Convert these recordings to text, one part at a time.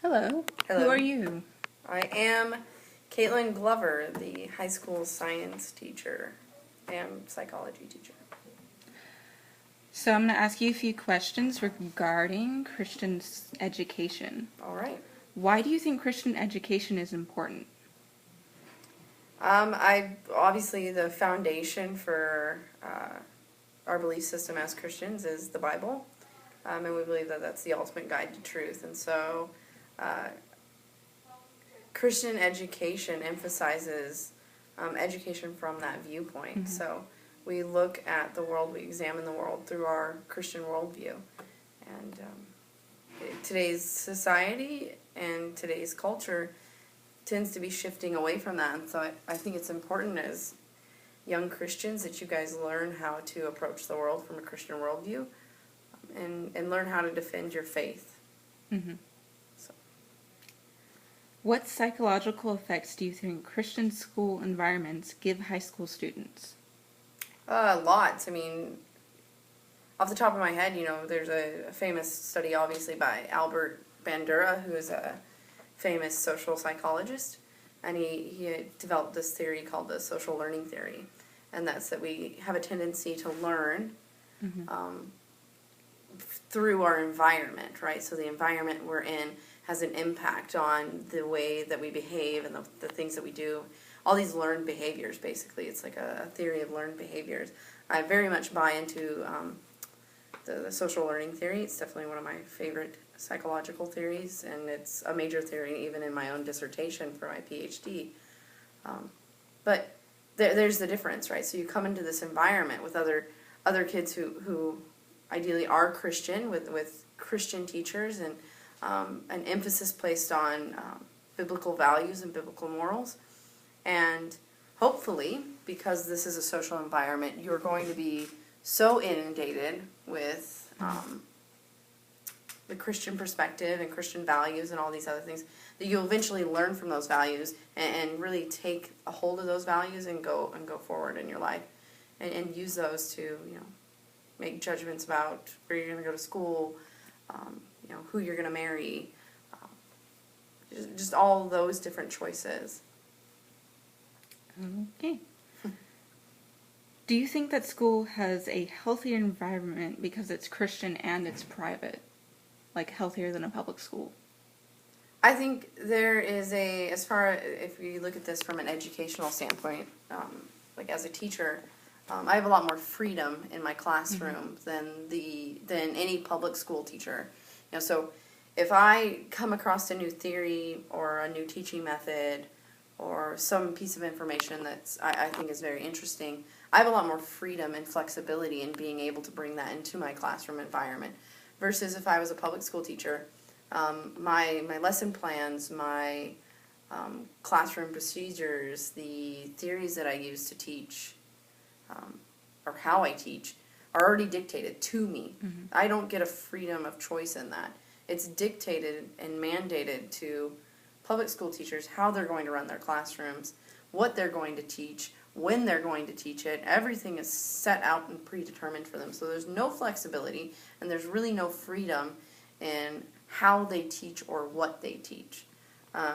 Hello. Hello. Who are you? I am Caitlin Glover, the high school science teacher and psychology teacher. So I'm going to ask you a few questions regarding Christian education. All right. Why do you think Christian education is important? I obviously the foundation for our belief system as Christians is the Bible, and we believe that that's the ultimate guide to truth. And so, Christian education emphasizes education from that viewpoint. Mm-hmm. So we look at the world, we examine the world through our Christian worldview. And today's society and today's culture tends to be shifting away from that. And so I think it's important as young Christians that you guys learn how to approach the world from a Christian worldview and learn how to defend your faith. Mm-hmm. So. What psychological effects do you think Christian school environments give high school students? Lots. I mean, off the top of my head, there's a famous study, obviously, by Albert Bandura, who is a famous social psychologist, and he had developed this theory called the social learning theory, and that's that we have a tendency to learn through our environment, right? So the environment we're in has an impact on the way that we behave and the things that we do. All these learned behaviors, basically. It's like a theory of learned behaviors. I very much buy into the social learning theory. It's definitely one of my favorite psychological theories, and it's a major theory even in my own dissertation for my PhD. But there's the difference, right? So you come into this environment with other kids who ideally are Christian, with Christian teachers, and an emphasis placed on biblical values and biblical morals. And hopefully, because this is a social environment, you're going to be so inundated with the Christian perspective and Christian values and all these other things that you'll eventually learn from those values and really take a hold of those values and go forward in your life and use those to make judgments about where you're going to go to school, who you're going to marry, just all those different choices. Okay. Do you think that school has a healthier environment because it's Christian and it's private? Like healthier than a public school? I think there is as far if you look at this from an educational standpoint, like as a teacher, I have a lot more freedom in my classroom than any public school teacher. So if I come across a new theory or a new teaching method or some piece of information that I think is very interesting, I have a lot more freedom and flexibility in being able to bring that into my classroom environment. Versus if I was a public school teacher, my lesson plans, my classroom procedures, the theories that I use to teach, or how I teach, are already dictated to me. Mm-hmm. I don't get a freedom of choice in that. It's dictated and mandated to public school teachers how they're going to run their classrooms, what they're going to teach, when they're going to teach it. Everything is set out and predetermined for them. So there's no flexibility and there's really no freedom in how they teach or what they teach.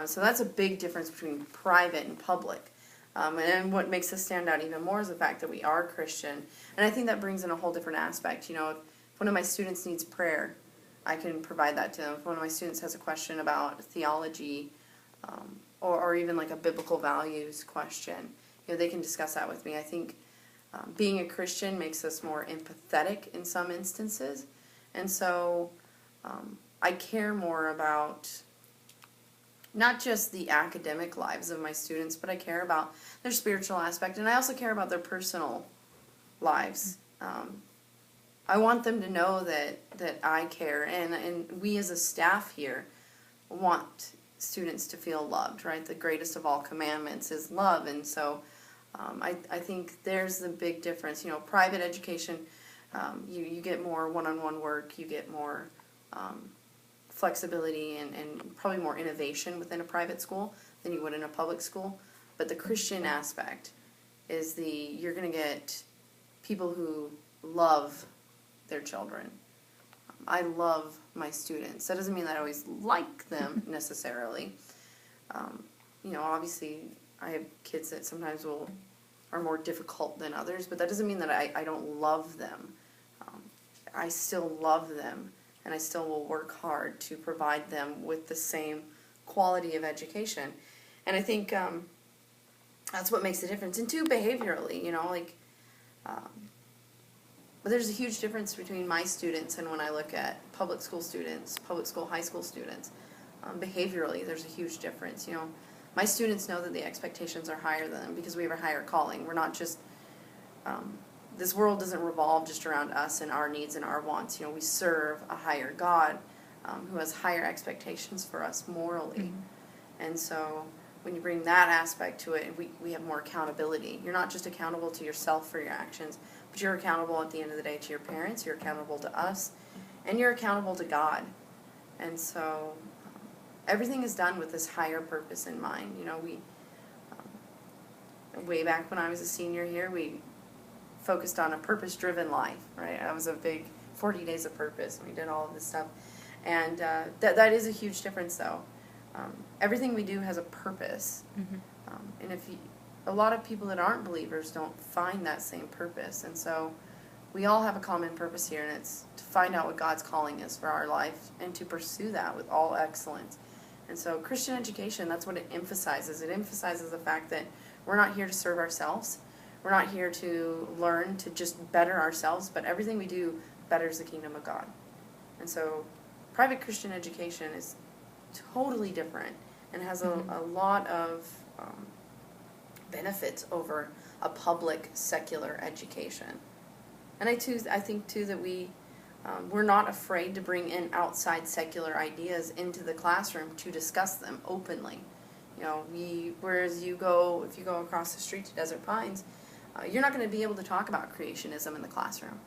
So that's a big difference between private and public. And what makes us stand out even more is the fact that we are Christian. And I think that brings in a whole different aspect. If one of my students needs prayer, I can provide that to them. If one of my students has a question about theology, or even like a biblical values question, they can discuss that with me. I think being a Christian makes us more empathetic in some instances. And so I care more about not just the academic lives of my students, but I care about their spiritual aspect, and I also care about their personal lives. I want them to know that I care, and we as a staff here want students to feel loved, right? The greatest of all commandments is love, and so I think there's the big difference. Private education, you get more one-on-one work, you get more flexibility and probably more innovation within a private school than you would in a public school. But the Christian aspect is you're going to get people who love their children. I love my students. That doesn't mean that I always like them necessarily. Obviously, I have kids that sometimes are more difficult than others, but that doesn't mean that I don't love them. I still love them, and I still will work hard to provide them with the same quality of education. And I think that's what makes the difference. And two, behaviorally, but there's a huge difference between my students and when I look at public school students, public school, high school students. Behaviorally, there's a huge difference. My students know that the expectations are higher than them because we have a higher calling. We're not just, this world doesn't revolve just around us and our needs and our wants. We serve a higher God who has higher expectations for us morally. Mm-hmm. And so when you bring that aspect to it, we have more accountability. You're not just accountable to yourself for your actions, but you're accountable at the end of the day to your parents, you're accountable to us, and you're accountable to God. And so everything is done with this higher purpose in mind. Way back when I was a senior here, we focused on a purpose-driven life, right? I was a big 40 Days of Purpose. We did all of this stuff. And that is a huge difference, though. Everything we do has a purpose. Mm-hmm. And a lot of people that aren't believers don't find that same purpose. And so we all have a common purpose here, and it's to find out what God's calling is for our life and to pursue that with all excellence. And so Christian education, that's what it emphasizes. It emphasizes the fact that we're not here to serve ourselves. We're not here to learn to just better ourselves, but everything we do betters the kingdom of God. And so private Christian education is totally different and has a lot of benefits over a public secular education. And I think too that we're not afraid to bring in outside secular ideas into the classroom to discuss them openly. Whereas if you go across the street to Desert Pines, you're not going to be able to talk about creationism in the classroom.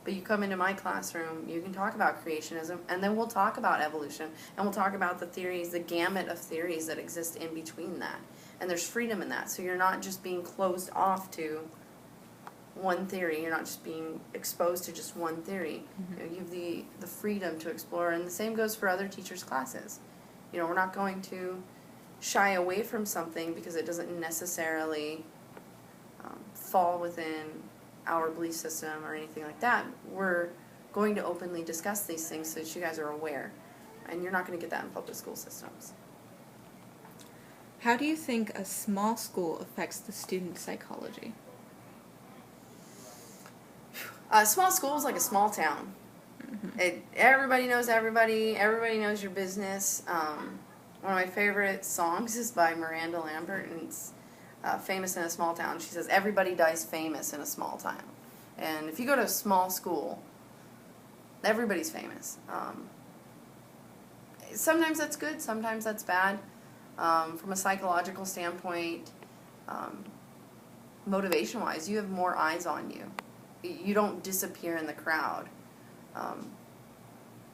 But you come into my classroom, you can talk about creationism, and then we'll talk about evolution, and we'll talk about the theories, the gamut of theories that exist in between that. And there's freedom in that, so you're not just being closed off to one theory. You're not just being exposed to just one theory. Mm-hmm. You have the freedom to explore, and the same goes for other teachers' classes. We're not going to shy away from something because it doesn't necessarily fall within our belief system or anything like that. We're going to openly discuss these things so that you guys are aware, and you're not going to get that in public school systems. How do you think a small school affects the student psychology? A small school is like a small town. Mm-hmm. Everybody knows everybody. Everybody knows your business. One of my favorite songs is by Miranda Lambert, and it's Famous in a Small Town. She says, everybody dies famous in a small town. And if you go to a small school, everybody's famous. Sometimes that's good, sometimes that's bad. From a psychological standpoint, motivation-wise, you have more eyes on you. You don't disappear in the crowd.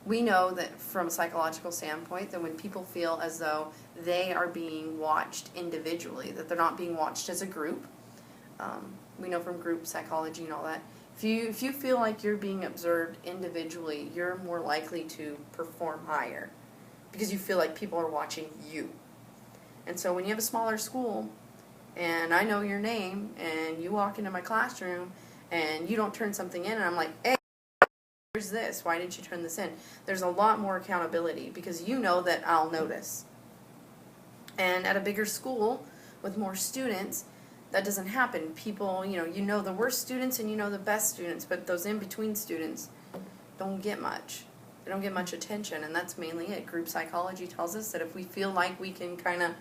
We know that from a psychological standpoint that when people feel as though they are being watched individually, that they're not being watched as a group, we know from group psychology and all that, if you feel like you're being observed individually, you're more likely to perform higher because you feel like people are watching you. And so when you have a smaller school and I know your name and you walk into my classroom and you don't turn something in and I'm like, hey, here's this, why didn't you turn this in? There's a lot more accountability because you know that I'll notice. And at a bigger school with more students, that doesn't happen. People, you know the worst students and you know the best students, but those in-between students don't get much. They don't get much attention, and that's mainly it. Group psychology tells us that if we feel like we can kind of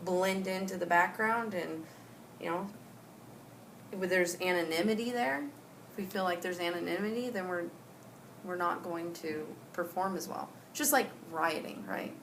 blend into the background and, there's anonymity there, if we feel like there's anonymity, then we're not going to perform as well. Just like rioting, right?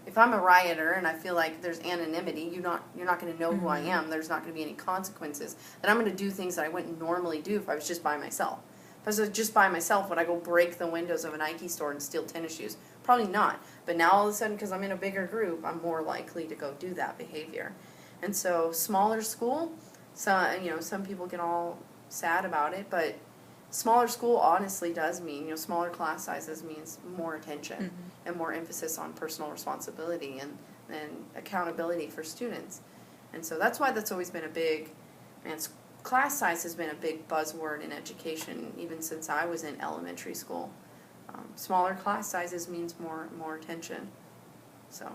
If I'm a rioter and I feel like there's anonymity, you're not going to know who I am. There's not going to be any consequences. Then I'm going to do things that I wouldn't normally do if I was just by myself. If I was just by myself, would I go break the windows of a Nike store and steal tennis shoes? Probably not. But now all of a sudden, because I'm in a bigger group, I'm more likely to go do that behavior. And so smaller school, some people get all sad about it, but Smaller school honestly does mean, smaller class sizes means more attention Mm-hmm. and more emphasis on personal responsibility and accountability for students. And so that's why that's always been a big, and class size has been a big buzzword in education even since I was in elementary school. Smaller class sizes means more attention. So.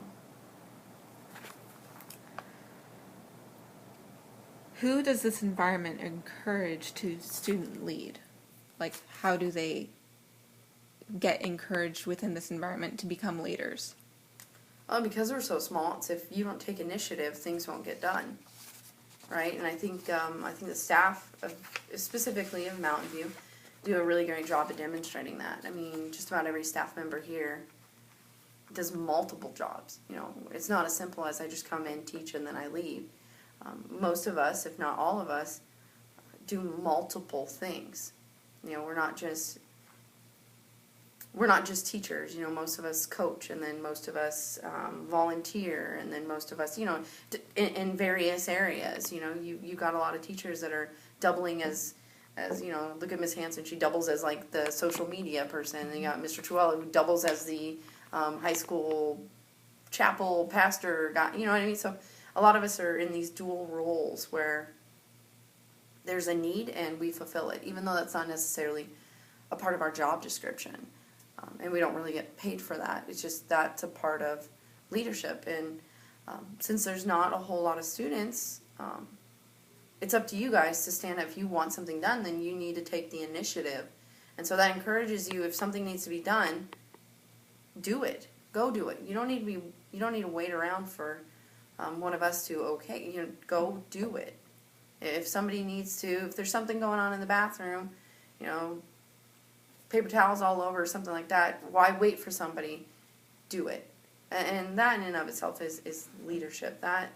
Who does this environment encourage to student lead? Like, how do they get encouraged within this environment to become leaders? Because we're so small, it's if you don't take initiative, things won't get done, right? And I think the staff, specifically of Mountain View, do a really great job of demonstrating that. I mean, just about every staff member here does multiple jobs. It's not as simple as I just come in, teach, and then I leave. Most of us, if not all of us, do multiple things. We're not just teachers. Most of us coach, and then most of us volunteer, and then most of us, in various areas. You got a lot of teachers that are doubling as look at Miss Hanson. She doubles as like the social media person. And you got Mr. Truella, who doubles as the high school chapel pastor guy. You know what I mean? So a lot of us are in these dual roles where there's a need and we fulfill it, even though that's not necessarily a part of our job description. And we don't really get paid for that. It's just that's a part of leadership. And since there's not a whole lot of students, it's up to you guys to stand up. If you want something done, then you need to take the initiative. And so that encourages you, if something needs to be done, do it. Go do it. You don't need to wait around for one of us to go do it. If somebody needs to, if there's something going on in the bathroom, paper towels all over or something like that, why wait for somebody? Do it. And that in and of itself is leadership. That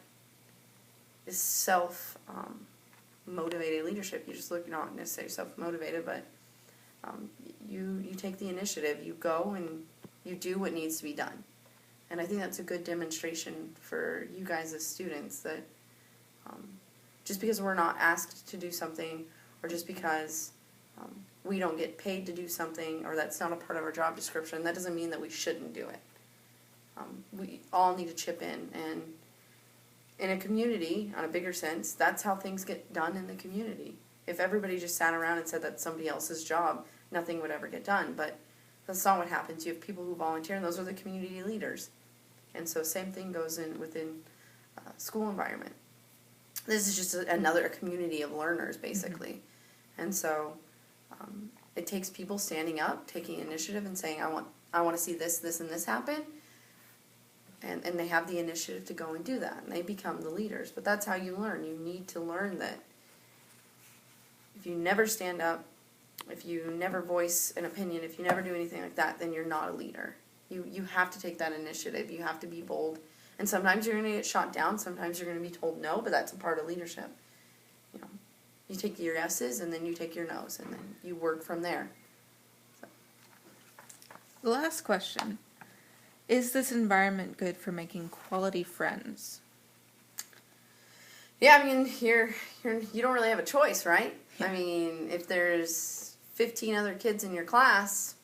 is self-motivated leadership. You just look, not necessarily self-motivated, but you take the initiative. You go and you do what needs to be done. And I think that's a good demonstration for you guys as students that just because we're not asked to do something, or just because we don't get paid to do something, or that's not a part of our job description, that doesn't mean that we shouldn't do it. We all need to chip in, and in a community, on a bigger sense, that's how things get done in the community. If everybody just sat around and said that's somebody else's job, nothing would ever get done, but that's not what happens. You have people who volunteer, and those are the community leaders. And so same thing goes within school environment. This is just another community of learners, basically. Mm-hmm. And so it takes people standing up, taking initiative, and saying, I want to see this, this, and this happen. And they have the initiative to go and do that. And they become the leaders. But that's how you learn. You need to learn that if you never stand up, if you never voice an opinion, if you never do anything like that, then you're not a leader. You have to take that initiative. You have to be bold. And sometimes you're going to get shot down. Sometimes you're going to be told no, but that's a part of leadership. You take your yeses, and then you take your nos, and then you work from there. So. The last question. Is this environment good for making quality friends? Yeah, I mean, you don't really have a choice, right? Yeah. I mean, if there's 15 other kids in your class,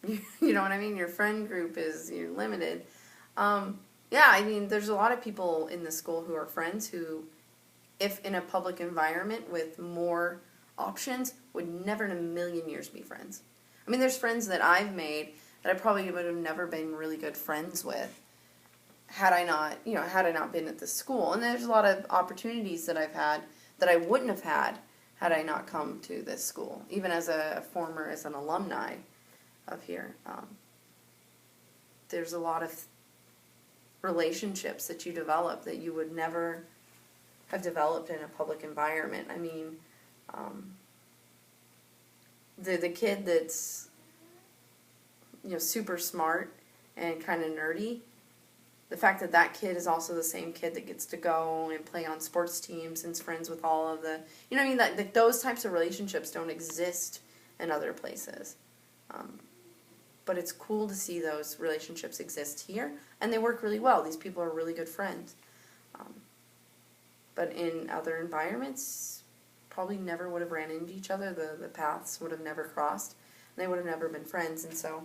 you know what I mean? Your friend group you're limited. Yeah, I mean, there's a lot of people in the school who are friends who, if in a public environment with more options, would never in a million years be friends. I mean, there's friends that I've made that I probably would have never been really good friends with had I not been at this school. And there's a lot of opportunities that I've had that I wouldn't have had I not come to this school, even as as an alumni of here. There's a lot of relationships that you develop that you would never have developed in a public environment. I mean, the kid that's super smart and kind of nerdy, the fact that kid is also the same kid that gets to go and play on sports teams and is friends with all of the, that those types of relationships don't exist in other places. But it's cool to see those relationships exist here, and they work really well. These people are really good friends. But in other environments, probably never would have ran into each other. The paths would have never crossed. They would have never been friends. And so